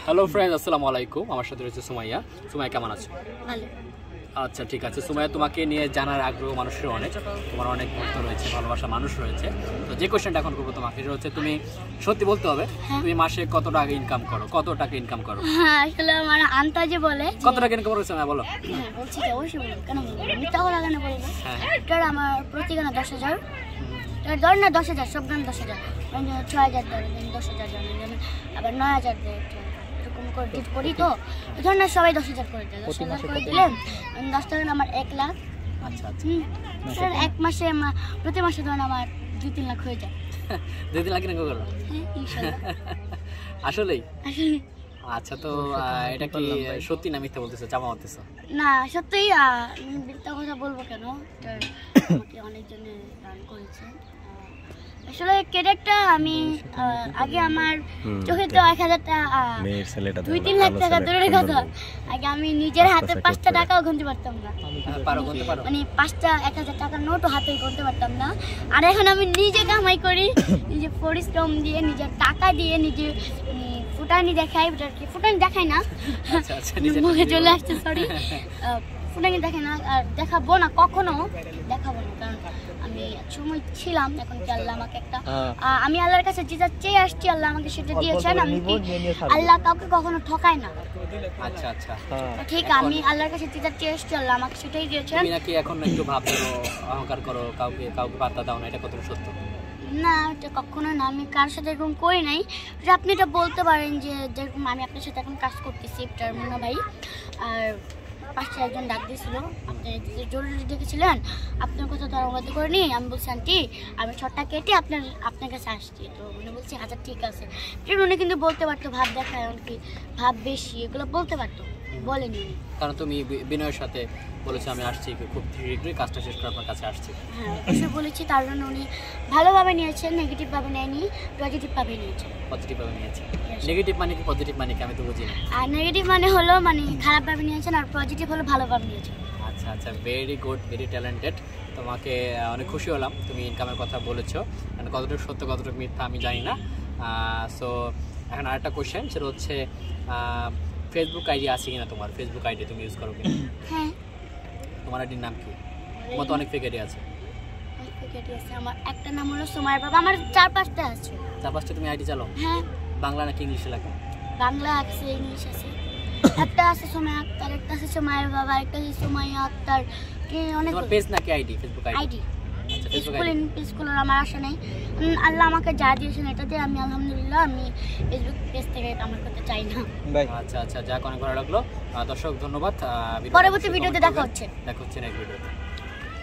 Hello friends, আসসালামু আলাইকুম। আমার সাথে রয়েছে সুমাইয়া। সুমাইয়া কেমন আছো? ভালো। আচ্ছা, ঠিক আছে। সুমাইয়া, তোমাকে নিয়ে জানার আগ্রহ মানুষের অনেক, তোমার অনেক ভক্ত রয়েছে, ভালোবাসা মানুষ রয়েছে। তো যে কোশ্চেনটা এখন করবো তোমাকে, সেটা হচ্ছে তুমি সত্যি বলতে হবে, তুমি মাসে কত টাকা ইনকাম করো? কত টাকা ইনকাম করো? হ্যাঁ, আসলে আমার আন্তাজে বলে কত টাকা ইনকাম করো সুমাইয়া, বলো। হ্যাঁ, বলছি যে অবশ্যই বলবো, কেন বলবো, মিথ্যা কথা কেন বলবো? এটার আমার প্রতি গানে 10,000, ধর না 10,000, সব গান 10,000, 6,000 ধরে, 10,000 জানি, আবার 9,000 দেয়, এরকম করে ডিট করি। তো ধর না সবাই 10,000 করে দেয়, 10,000 করে দিলে 10 টাকা আমার 1 লাখ। আচ্ছা আচ্ছা, এক মাসে প্রতি মাসে ধরেন আমার 2-3 লাখ হয়ে যায়। 2-3 লাখ ইনকাম করো? হ্যাঁ, ইনশাআল্লাহ। আসলেই? আসলে আচ্ছা, তো এটা কি সত্যি না মিথ্যা বলতেছো, চাপা মারতেছো? না, সত্যিই মিথ্যা কথা বলবো কেন, আমাকে অনেকজনে দান করেছে। আসলে ক্যারেক্টার আমি আগে আমার চোখে তো 1,000 টাকা, 2-3 লাখ টাকা দূরের কথা, আগে আমি নিজের হাতে 5টা টাকাও গুনতে পারতাম না। মানে 5টা 1,000 টাকার নোটও হাতে গুনতে পারতাম না। আর এখন আমি নিজে কামাই করি, নিজে পরিশ্রম দিয়ে, নিজের টাকা দিয়ে, নিজে ফুটানি দেখাই, ফুটানি দেখাই না, মুখে চলে আসছে, সরি, ফুটানি দেখাই না, আর দেখাবো না, কখনো দেখাবো না। কারণ আমি সময় ছিলাম, এখন কি আল্লাহ আমাকে একটা, আমি আল্লাহর কাছে যেটা চেয়ে আসছি, আল্লাহ আমাকে সেটা দিয়েছেন। আমি কি আল্লাহ কাউকে কখনো ঠকায় না। আচ্ছা আচ্ছা, ঠিক, আমি আল্লাহর কাছে যেটা চেয়ে আসছি, আল্লাহ আমাকে সেটাই দিয়েছেন। তুমি নাকি এখন একটু ভাবছো, অহংকার করো, কাউকে বার্তা দাও না, এটা কতটা সত্য? না, এটা কখনো না, আমি কার সাথে এরকম করি নাই। আপনি এটা বলতে পারেন যে যেরকম আমি আপনার সাথে এখন কাজ করতেছি, ইফতার মুন্না ভাই, আর পাশে একজন ডাক দিয়েছিল, আপনি জরুরি ডেকেছিলেন, আপনার কথা তো আর অবাধ্য করিনি। আমি বলছি আন্টি, আমি ছটটা কেটে আপনার কাছে আসছি। তো উনি বলছি আচ্ছা ঠিক আছে। উনি কিন্তু বলতে পারতো ভাব দেখায়, এমনকি ভাব বেশি, এগুলো বলতে পারতো, বলেনি। কারণ তুমি বিনয়ের সাথে বলেছো আমি আসছি, খুব শীঘ্রই কাজটা শেষ করে আপনার কাছে আসছি। হ্যাঁ, অবশ্যই বলেছি, তার জন্য উনি ভালোভাবে নিয়েছেন, নেগেটিভভাবে নেয়নি, পজিটিভভাবে নিয়েছেন। পজিটিভভাবে নিয়েছেন? নেগেটিভ মানে কি, পজিটিভ মানে কি, আমি তো বুঝি না। আর নেগেটিভ মানে হলো মানে খারাপভাবে নিয়েছেন, আর পজিটিভ হলো ভালোভাবে নিয়েছেন। আচ্ছা আচ্ছা, ভেরি গুড, ভেরি ট্যালেন্টেড। তোমাকে অনেক খুশি হলাম, তুমি ইনকামের কথা বলেছো, কতটুকু সত্য কতটুকু মিথ্যা আমি জানি না। সো এখন আরেকটা কোশ্চেন, সেটা হচ্ছে ফেসবুক আইডি আছে কিনা তোমার? ফেসবুক আইডি তুমি ইউজ করো কিনা? হ্যাঁ। তোমার আইডির নাম কি? তোমার তো অনেক ফেক আইডি আছে। আমার একটা নাম হলো সুমাইয়া বাবা, আমার 4-5টা আছে। 4-5টা তুমি আইডি চালাও? হ্যাঁ। বাংলা নাকি ইংলিশে লেখা? বাংলা আছে, ইংলিশ আছে। একটা আছে সুমাইয়া আক্তার, একটা আছে সুমাইয়া বাবা, একটা আছে সুমাইয়া আক্তার, অনেক। তোমার পেজ নাকি আইডি? Facebook ID? আচ্ছা, ফেসবুক আইডি। পেজগুলোর আমার আশা নেই, আল্লাহ আমাকে যা দিয়েছেন এটাতে আমি আলহামদুলিল্লাহ, আমি ফেসবুক পেজ থেকে কামাই করতে চাই না। আচ্ছা আচ্ছা, যাক, অনেক ভালো লাগলো। দর্শক ধন্যবাদ। পরবর্তী ভিডিওতে দেখা হচ্ছে নেক্সট ভিডিওতে।